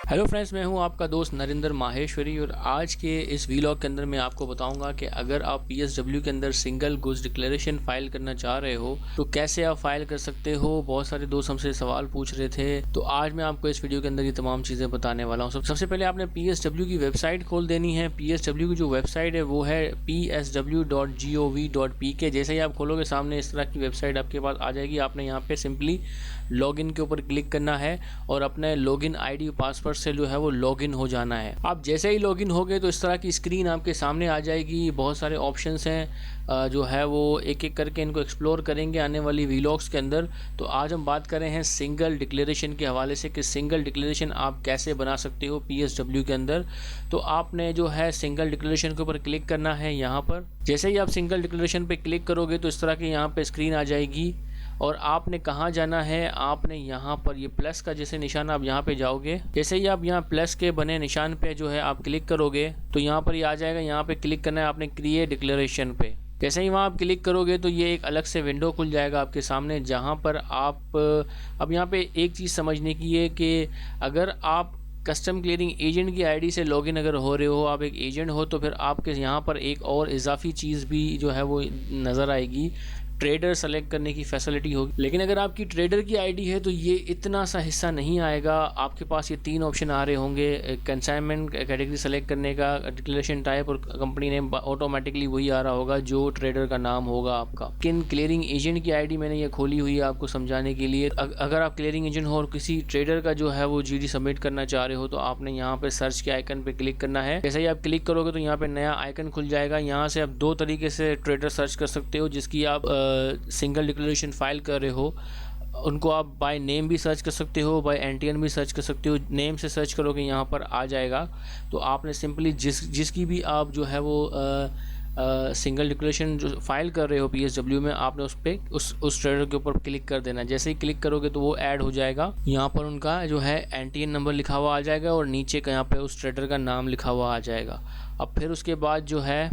Hello friends, मैं हूं आपका दोस्त नरेंद्र माहेश्वरी और आज के इस वीलॉग के अंदर मैं आपको बताऊंगा कि अगर आप पीएसडब्ल्यू के अंदर सिंगल गुड्स डिक्लेरेशन फाइल करना चाह रहे हो तो कैसे आप फाइल कर सकते हो। बहुत सारे दोस्त हमसे सवाल पूछ रहे थे, तो आज मैं आपको इस वीडियो के अंदर ये तमाम चीज़ें बताने वाला हूँ। सबसे पहले आपने पीएसडब्ल्यू की वेबसाइट खोल देनी है। पीएसडब्ल्यू की जो वेबसाइट है वो है psw.gov.pk। जैसे ही आप खोलोगे सामने इस तरह की वेबसाइट आपके पास आ जाएगी। आपने यहाँ पे सिंपली लॉगिन के ऊपर क्लिक करना है और अपने लॉगिन आईडी पासवर्ड से जो है वो लॉगिन हो जाना है। आप जैसे ही लॉगिन हो गए तो इस तरह की स्क्रीन आपके सामने आ जाएगी। बहुत सारे ऑप्शंस हैं, जो है वो एक एक करके इनको एक्सप्लोर करेंगे आने वाली वीलॉग्स के अंदर। तो आज हम बात कर रहे हैं सिंगल डिक्लेरेशन के हवाले से कि सिंगल डिक्लेरेशन आप कैसे बना सकते हो पीएसडब्ल्यू के अंदर। तो आपने जो है सिंगल डिक्लेरेशन के ऊपर क्लिक करना है। यहाँ पर जैसे ही आप सिंगल डिक्लेरेशन पे क्लिक करोगे तो इस तरह की यहाँ पे स्क्रीन आ जाएगी और आपने कहाँ जाना है, आपने यहाँ पर ये प्लस का जैसे निशान आप यहाँ पे जाओगे। जैसे ही आप यहाँ प्लस के बने निशान पे जो है आप क्लिक करोगे तो यहाँ पर ये आ जाएगा। यहाँ पे क्लिक करना है आपने क्रिएट डिक्लेरेशन पे। जैसे ही वहाँ आप क्लिक करोगे तो ये एक अलग से विंडो खुल जाएगा आपके सामने, जहाँ पर आप अब यहाँ पे एक चीज़ समझने की है कि अगर आप कस्टम क्लियरिंग एजेंट की आईडी से लॉगिन अगर हो रहे हो, आप एक एजेंट हो, तो फिर आपके यहाँ पर एक और इजाफी चीज़ भी जो है वो नज़र आएगी, ट्रेडर सेलेक्ट करने की फैसिलिटी होगी। लेकिन अगर आपकी ट्रेडर की आईडी है तो ये इतना सा हिस्सा नहीं आएगा। आपके पास ये तीन ऑप्शन आ रहे होंगे, कंसाइनमेंट कैटेगरी सेलेक्ट करने का, डिक्लेरेशन टाइप और कंपनी नेम, ऑटोमेटिकली वही आ रहा होगा जो ट्रेडर का नाम होगा आपका। लेकिन क्लियरिंग एजेंट की आईडी मैंने ये खोली हुई है आपको समझाने के लिए। अगर आप क्लियरिंग एजेंट हो और किसी ट्रेडर का जो है वो जीडी सबमिट करना चाह रहे हो तो आपने यहाँ पे सर्च के आइकन पे क्लिक करना है। जैसे ही आप क्लिक करोगे तो यहाँ पे नया आइकन खुल जाएगा। यहाँ से आप दो तरीके से ट्रेडर सर्च कर सकते हो जिसकी आप सिंगल डिक्लेरेशन फाइल कर रहे हो। उनको आप बाय नेम भी सर्च कर सकते हो, बाय एनटीएन भी सर्च कर सकते हो। नेम से सर्च करोगे यहाँ पर आ जाएगा। तो आपने सिंपली जिसकी भी आप जो है वो सिंगल डिक्लेरेशन जो फाइल कर रहे हो पीएसडब्ल्यू में, आपने उस पर उस ट्रेडर के ऊपर क्लिक कर देना। जैसे ही क्लिक करोगे तो वो ऐड हो जाएगा। यहाँ पर उनका जो है एनटीएन नंबर लिखा हुआ आ जाएगा और नीचे का यहाँ पे उस ट्रेडर का नाम लिखा हुआ आ जाएगा। अब फिर उसके बाद जो है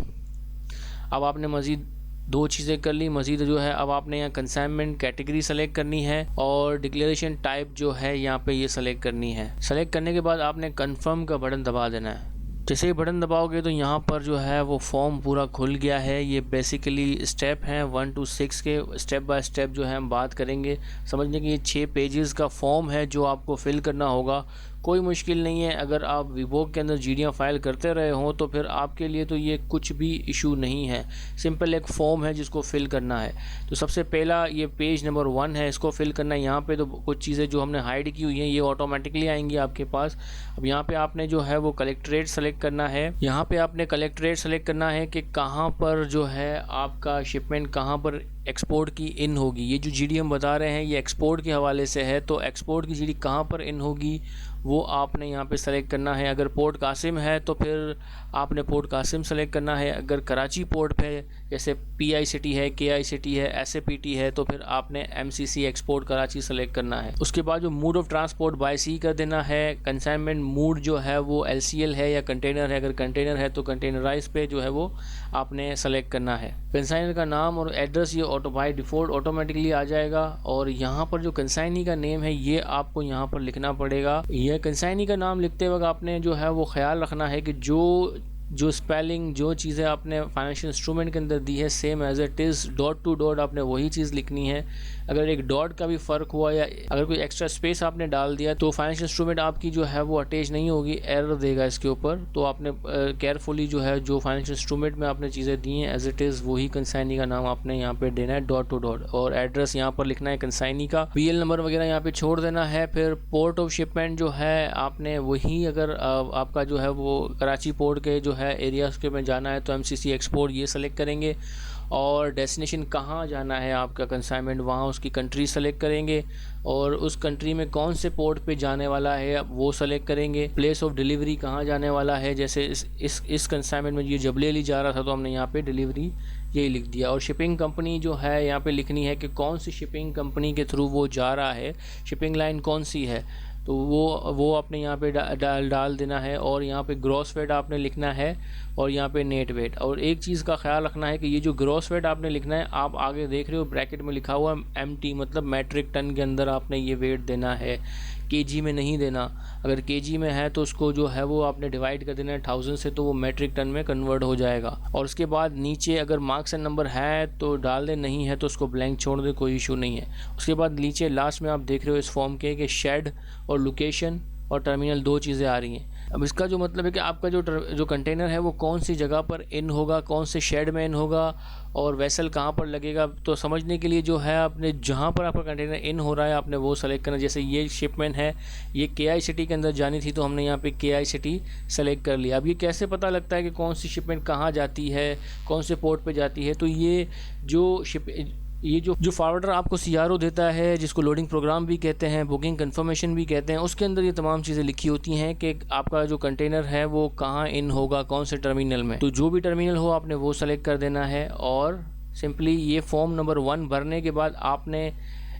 अब आपने मज़ीद दो चीज़ें कर ली। मज़ीद जो है अब आपने यहाँ कंसाइनमेंट कैटेगरी सेलेक्ट करनी है और डिक्लेरेशन टाइप जो है यहाँ पे ये सेलेक्ट करनी है। सेलेक्ट करने के बाद आपने कंफर्म का बटन दबा देना है। जैसे ही बटन दबाओगे तो यहाँ पर जो है वो फॉर्म पूरा खुल गया है। ये बेसिकली स्टेप हैं 1 to 6 के, स्टेप बाय स्टेप जो है हम बात करेंगे। समझने की ये 6 पेजेस का फॉर्म है जो आपको फिल करना होगा। कोई मुश्किल नहीं है। अगर आप वीबॉक के अंदर जीडियाँ फाइल करते रहे हों तो फिर आपके लिए तो ये कुछ भी इशू नहीं है। सिंपल एक फॉर्म है जिसको फिल करना है। तो सबसे पहला ये पेज नंबर 1 है, इसको फिल करना है। यहाँ पे तो कुछ चीज़ें जो हमने हाइड की हुई हैं ये ऑटोमेटिकली आएंगी आपके पास। अब यहाँ पे आपने जो है वो कलेक्ट्रेट सेलेक्ट करना है। यहाँ पे आपने कलेक्ट्रेट सेलेक्ट करना है कि कहाँ पर जो है आपका शिपमेंट कहाँ पर एक्सपोर्ट की इन होगी। ये जो जीडी हम बता रहे हैं ये एक्सपोर्ट के हवाले से है, तो एक्सपोर्ट की जीडी कहाँ पर इन होगी वो आपने यहाँ पे सेलेक्ट करना है। अगर पोर्ट कासिम है तो फिर आपने पोर्ट कासिम सेलेक्ट करना है। अगर कराची पोर्ट पे जैसे पीआई सिटी है, केआई सिटी है, एसएपीटी है तो फिर आपने एमसीसी एक्सपोर्ट कराची सेलेक्ट करना है। उसके बाद जो मोड ऑफ ट्रांसपोर्ट बाय सी कर देना है। कंसाइनमेंट मोड जो है वो एलसीएल है या कंटेनर है। अगर कंटेनर है तो कंटेनराइज पे जो है वो आपने सेलेक्ट करना है। कंसाइनर का नाम और एड्रेस ये बाय डिफ़ॉल्ट ऑटोमेटिकली आ जाएगा। और यहाँ पर जो कंसाइनी का नेम है ये आपको यहाँ पर लिखना पड़ेगा। यह कंसाइनी का नाम लिखते वक्त आपने जो है वो ख्याल रखना है कि जो स्पेलिंग जो चीज़ें आपने फाइनेंशियल इंस्ट्रूमेंट के अंदर दी है same as it is, dot to dot आपने वही चीज़ लिखनी है। अगर एक डॉट का भी फ़र्क हुआ या अगर कोई एक्स्ट्रा स्पेस आपने डाल दिया तो फाइनेंशियल इंस्ट्रूमेंट आपकी जो है वो अटैच नहीं होगी, एरर देगा इसके ऊपर। तो आपने केयरफुली जो है जो फाइनेंशियल इंस्ट्रूमेंट में आपने चीज़ें दी हैं एज इट इज़ वही कंसाइनी का नाम आपने यहाँ पे देना है, डॉट टू डॉट। और एड्रेस यहाँ पर लिखना है कंसाइनी का, पीएल नंबर वगैरह यहाँ पे छोड़ देना है। फिर पोर्ट ऑफ शिपमेंट जो है आपने वही, अगर आपका जो है वो कराची पोर्ट के जो है एरियाज़ के में जाना है तो एमसीसी एक्सपोर्ट ये सेलेक्ट करेंगे। और डेस्टिनेशन कहाँ जाना है आपका कंसाइनमेंट, वहाँ उसकी कंट्री सेलेक्ट करेंगे और उस कंट्री में कौन से पोर्ट पे जाने वाला है वो सेलेक्ट करेंगे। प्लेस ऑफ डिलीवरी कहाँ जाने वाला है, जैसे इस कंसाइनमेंट में ये जबलेली जा रहा था तो हमने यहाँ पे डिलीवरी यही लिख दिया। और शिपिंग कंपनी जो है यहाँ पे लिखनी है कि कौन सी शिपिंग कंपनी के थ्रू वो जा रहा है, शिपिंग लाइन कौन सी है, तो वो आपने यहाँ पे डाल देना है। और यहाँ पे ग्रॉस वेट आपने लिखना है और यहाँ पे नेट वेट। और एक चीज़ का ख्याल रखना है कि ये जो ग्रॉस वेट आपने लिखना है, आप आगे देख रहे हो ब्रैकेट में लिखा हुआ MT, मतलब मैट्रिक टन के अंदर आपने ये वेट देना है केजी में नहीं देना, अगर केजी में है तो उसको जो है वो आपने डिवाइड कर देना है 1000 से, तो वो मेट्रिक टन में कन्वर्ट हो जाएगा। और उसके बाद नीचे अगर मार्क्स एंड नंबर है तो डाल दे, नहीं है तो उसको ब्लैंक छोड़ दे, कोई इशू नहीं है। उसके बाद नीचे लास्ट में आप देख रहे हो इस फॉर्म के कि शेड और लोकेशन और टर्मिनल 2 चीज़ें आ रही हैं। अब इसका जो मतलब है कि आपका जो कंटेनर है वो कौन सी जगह पर इन होगा, कौन से शेड में इन होगा और वेसल कहाँ पर लगेगा, तो समझने के लिए जो है आपने जहाँ पर आपका कंटेनर इन हो रहा है आपने वो सेलेक्ट करना। जैसे ये शिपमेंट है, ये KI सिटी के अंदर जानी थी तो हमने यहाँ पे KI सिटी सेलेक्ट कर लिया। अब ये कैसे पता लगता है कि कौन सी शिपमेंट कहाँ जाती है, कौन से पोर्ट पे जाती है, तो ये जो फॉरवर्डर आपको CRO देता है, जिसको लोडिंग प्रोग्राम भी कहते हैं, बुकिंग कंफर्मेशन भी कहते हैं, उसके अंदर ये तमाम चीज़ें लिखी होती हैं कि आपका जो कंटेनर है वो कहाँ इन होगा, कौन से टर्मिनल में। तो जो भी टर्मिनल हो आपने वो सेलेक्ट कर देना है। और सिंपली ये फॉर्म नंबर 1 भरने के बाद आपने,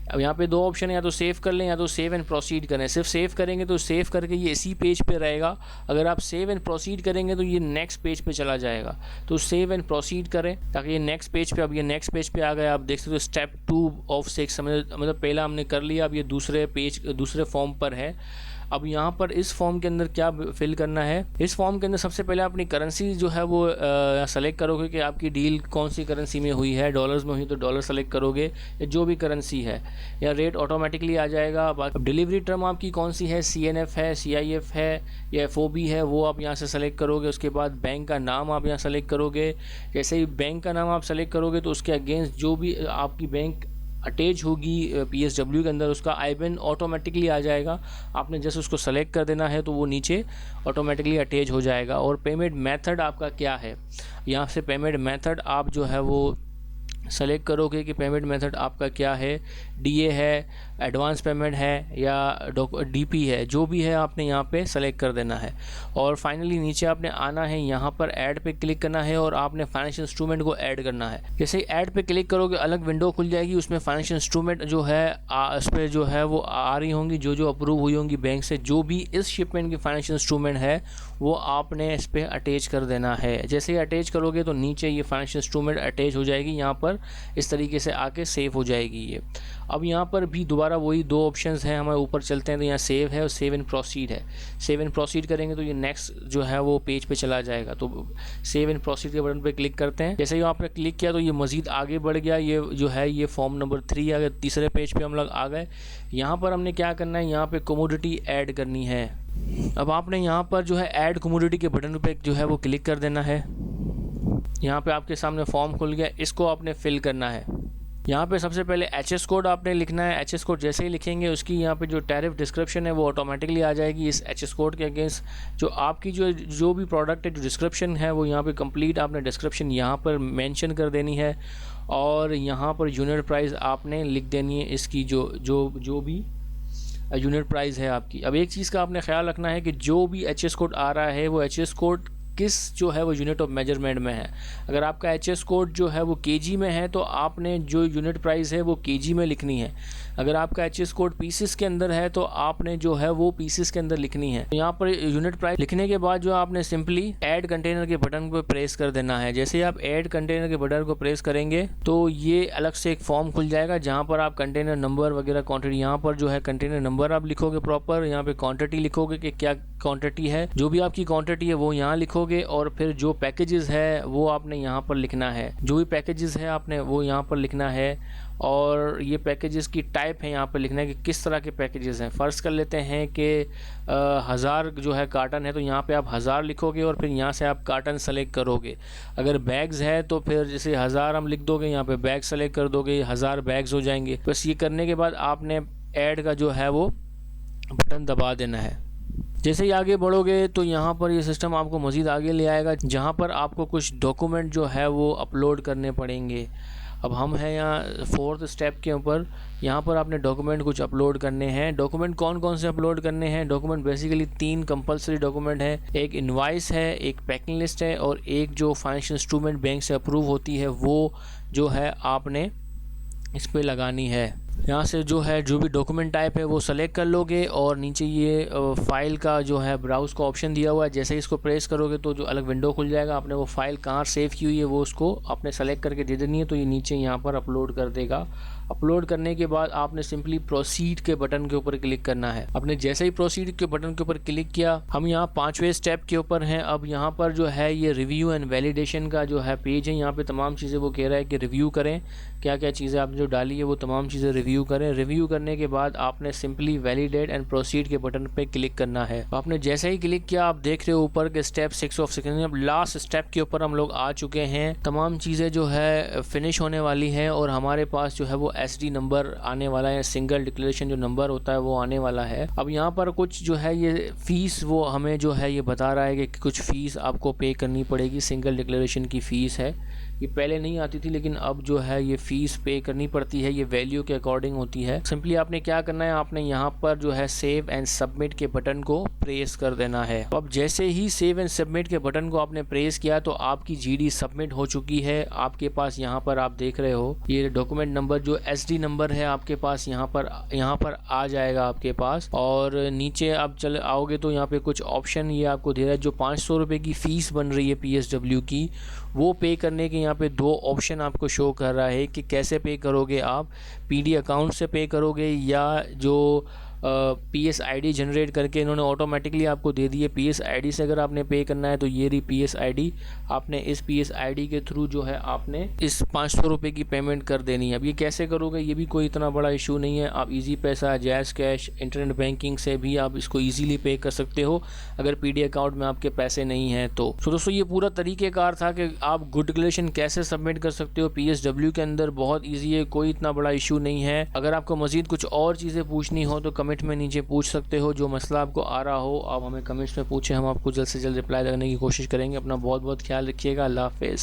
अब यहाँ पे 2 ऑप्शन है, या तो सेव कर लें या तो सेव एंड प्रोसीड करें। सिर्फ सेव करेंगे तो सेव करके ये इसी पेज पे रहेगा, अगर आप सेव एंड प्रोसीड करेंगे तो ये नेक्स्ट पेज पे चला जाएगा। तो सेव एंड प्रोसीड करें ताकि ये नेक्स्ट पेज पे, अब ये नेक्स्ट पेज पे आ गया। आप देख सकते हो स्टेप 2 ऑफ 6, मतलब पहला हमने कर लिया, अब ये दूसरे फॉर्म पर है। अब यहाँ पर इस फॉर्म के अंदर क्या फिल करना है, इस फॉर्म के अंदर सबसे पहले अपनी करेंसी जो है वो सेलेक्ट करोगे कि आपकी डील कौन सी करेंसी में हुई है। डॉलर्स में हुई तो डॉलर सेलेक्ट करोगे, या जो भी करेंसी है, या रेट ऑटोमेटिकली आ जाएगा। अब डिलीवरी टर्म आपकी कौन सी है, CNF है, CIF है या FOB है, वो आप यहाँ से सेलेक्ट करोगे। उसके बाद बैंक का नाम आप यहाँ सेलेक्ट करोगे। जैसे ही बैंक का नाम आप सेलेक्ट करोगे तो उसके अगेंस्ट जो भी आपकी बैंक अटैच होगी PSW के अंदर, उसका IBAN ऑटोमेटिकली आ जाएगा। आपने जैसे उसको सेलेक्ट कर देना है तो वो नीचे ऑटोमेटिकली अटैच हो जाएगा। और पेमेंट मेथड आपका क्या है, यहाँ से पेमेंट मेथड आप जो है वो सेलेक्ट करोगे कि पेमेंट मेथड आपका क्या है, DA है, एडवांस पेमेंट है या DP है, जो भी है आपने यहाँ पे सेलेक्ट कर देना है। और फाइनली नीचे आपने आना है, यहाँ पर ऐड पे क्लिक करना है और आपने फाइनेंशियल इंस्ट्रूमेंट को ऐड करना है। जैसे ही ऐड पे क्लिक करोगे अलग विंडो खुल जाएगी, उसमें फाइनेंशियल इंस्ट्रूमेंट जो है उस पर जो है वो आ रही होंगी, जो अप्रूव हुई होंगी बैंक से। जो भी इस शिपमेंट की फाइनेंशियल इंस्ट्रूमेंट है वो आपने इस पर अटैच कर देना है। जैसे ही अटैच करोगे तो नीचे ये फाइनेंशियल इंस्ट्रूमेंट अटैच हो जाएगी, यहाँ पर इस तरीके से आके सेव हो जाएगी ये। अब यहाँ पर भी दोबारा वही 2 ऑप्शंस हैं, हमारे ऊपर चलते हैं तो यहाँ सेव है और सेव एंड प्रोसीड है। सेव एंड प्रोसीड करेंगे तो ये नेक्स्ट जो है वो पेज पे चला जाएगा। तो सेव एंड प्रोसीड के बटन पे क्लिक करते हैं। जैसे ही आपने क्लिक किया तो ये मज़ीद आगे बढ़ गया, ये जो है ये फॉर्म नंबर 3 आ गया, तीसरे पेज पे हम लोग आ गए। यहाँ पर हमने क्या करना है, यहाँ पे कमोडिटी ऐड करनी है। अब आपने यहाँ पर जो है ऐड कमोडिटी के बटन पे जो है वो क्लिक कर देना है। यहाँ पे आपके सामने फॉर्म खुल गया, इसको आपने फिल करना है। यहाँ पे सबसे पहले HS कोड आपने लिखना है। HS कोड जैसे ही लिखेंगे उसकी यहाँ पे जो टैरिफ डिस्क्रिप्शन है वो ऑटोमेटिकली आ जाएगी। इस HS कोड के अगेंस्ट जो आपकी जो भी प्रोडक्ट है, जो डिस्क्रिप्शन है वो यहाँ पे कंप्लीट आपने डिस्क्रिप्शन यहाँ पर मेंशन कर देनी है। और यहाँ पर यूनिट प्राइस आपने लिख देनी है, इसकी जो भी यूनिट प्राइस है आपकी। अब एक चीज़ का आपने ख्याल रखना है कि जो भी HS कोड आ रहा है वो HS कोड किस जो है वो यूनिट ऑफ मेजरमेंट में है। अगर आपका HS कोड जो है वो kg में है तो आपने जो यूनिट प्राइस है वो kg में लिखनी है। अगर आपका HS कोड पीसेस के अंदर है तो आपने जो है वो पीसेस के अंदर लिखनी है। तो यहाँ पर यूनिट प्राइस लिखने के बाद जो आपने सिंपली ऐड कंटेनर के बटन को प्रेस कर देना है। जैसे आप ऐड कंटेनर के बटन को प्रेस करेंगे तो ये अलग से एक फॉर्म खुल जाएगा जहाँ पर आप कंटेनर नंबर वगैरह क्वांटिटी, यहाँ पर जो है कंटेनर नंबर आप लिखोगे प्रॉपर, यहाँ पे क्वांटिटी लिखोगे कि क्या क्वांटिटी है, जो भी आपकी क्वांटिटी है वो यहाँ लिखोगे। और फिर जो पैकेजेस है वो आपने यहाँ पर लिखना है, जो भी पैकेजेस है आपने वो यहाँ पर लिखना है। और ये पैकेजेस की टाइप है यहाँ पर लिखना है कि किस तरह के पैकेजेस हैं। फ़र्ज़ कर लेते हैं कि 1000 जो है कार्टन है तो यहाँ पे आप 1000 लिखोगे और फिर यहाँ से आप कार्टन सेलेक्ट करोगे। अगर बैग्स है तो फिर जैसे 1000 हम लिख दोगे, यहाँ पे बैग सेलेक्ट कर दोगे, 1000 बैग्स हो जाएंगे। बस ये करने के बाद आपने ऐड का जो है वो बटन दबा देना है। जैसे ही आगे बढ़ोगे तो यहाँ पर ये सिस्टम आपको मज़ीद आगे ले आएगा जहाँ पर आपको कुछ डॉक्यूमेंट जो है वो अपलोड करने पड़ेंगे। अब हम हैं यहाँ 4th स्टेप के ऊपर, यहाँ पर आपने डॉक्यूमेंट कुछ अपलोड करने हैं। डॉक्यूमेंट कौन कौन से अपलोड करने हैं? डॉक्यूमेंट बेसिकली 3 कंपलसरी डॉक्यूमेंट है, एक इनवाइस है, एक पैकिंग लिस्ट है और एक जो फाइनेंशियल इंस्ट्रूमेंट बैंक से अप्रूव होती है वो जो है आपने इस पर लगानी है। यहाँ से जो है जो भी डॉक्यूमेंट टाइप है वो सेलेक्ट कर लोगे और नीचे ये फाइल का जो है ब्राउज़ का ऑप्शन दिया हुआ है, जैसे ही इसको प्रेस करोगे तो जो अलग विंडो खुल जाएगा। आपने वो फाइल कहाँ सेव की हुई है वो उसको आपने सेलेक्ट करके दे देनी है, तो ये नीचे यहाँ पर अपलोड कर देगा अपलोड करने के बाद आपने सिंपली प्रोसीड के बटन के ऊपर क्लिक करना है। आपने जैसे ही प्रोसीड के बटन के ऊपर क्लिक किया, हम यहाँ 5वें स्टेप के ऊपर हैं। अब यहाँ पर जो है ये रिव्यू एंड वैलिडेशन का जो है पेज है, यहाँ पे तमाम चीज़ें वो कह रहा है कि रिव्यू करें, क्या क्या चीज़ें आपने जो डाली है वो तमाम चीज़ें रिव्यू करें। रिव्यू करने के बाद आपने सिंपली वैलिडेट एंड प्रोसीड के बटन पे क्लिक करना है। आपने जैसे ही क्लिक किया, आप देख रहे हो ऊपर के स्टेप 6 ऑफ सेकंड, अब लास्ट स्टेप के ऊपर हम लोग आ चुके हैं। तमाम चीज़ें जो है फिनिश होने वाली हैं और हमारे पास जो है वो SD नंबर आने वाला है, सिंगल डिक्लेरेशन जो नंबर होता है वो आने वाला है। अब यहाँ पर कुछ जो है ये फीस वो हमें जो है ये बता रहा है कि कुछ फ़ीस आपको पे करनी पड़ेगी। सिंगल डिक्लेरेशन की फ़ीस है, ये पहले नहीं आती थी लेकिन अब जो है ये फ़ीस पे करनी पड़ती है, ये वैल्यू के अकॉर्डिंग होती है। सिंपली आपने क्या करना है, आपने यहाँ पर जो है सेव एंड सबमिट के बटन को प्रेस कर देना है। अब जैसे ही सेव एंड सबमिट के बटन को आपने प्रेस किया तो आपकी GD सबमिट हो चुकी है। आपके पास यहाँ पर आप देख रहे हो ये डॉक्यूमेंट नंबर जो SD नंबर है आपके पास यहाँ पर आ जाएगा आपके पास। और नीचे आप चले आओगे तो यहाँ पे कुछ ऑप्शन ये आपको दे रहा है, जो 500 रुपये की फ़ीस बन रही है PSW की, वो पे करने के यहाँ पे 2 ऑप्शन आपको शो कर रहा है कि कैसे पे करोगे। आप PD अकाउंट से पे करोगे या जो PS ID जनरेट करके इन्होंने ऑटोमेटिकली आपको दे दी है। PS ID से अगर आपने पे करना है तो ये रही PS ID, आपने इस PS ID के थ्रू जो है आपने इस 500 रुपये की पेमेंट कर देनी है। अब ये कैसे करोगे, ये भी कोई इतना बड़ा इशू नहीं है। आप इजी पैसा, जैज़ कैश, इंटरनेट बैंकिंग से भी आप इसको ईजिली पे कर सकते हो अगर PD अकाउंट में आपके पैसे नहीं हैं तो। दोस्तों ये पूरा तरीक़ेकार था कि आप गुड डिक्लेरेशन कैसे सबमिट कर सकते हो PSW के अंदर। बहुत ईजी है, कोई इतना बड़ा इशू नहीं है। अगर आपको मज़ीद कुछ और चीज़ें पूछनी हो तो कमेंट में नीचे पूछ सकते हो। जो मसला आपको आ रहा हो आप हमें कमेंट्स में पूछें, हम आपको जल्द से जल्द रिप्लाई देने की कोशिश करेंगे। अपना बहुत बहुत ख्याल रखिएगा। अल्लाह हाफ़िज़।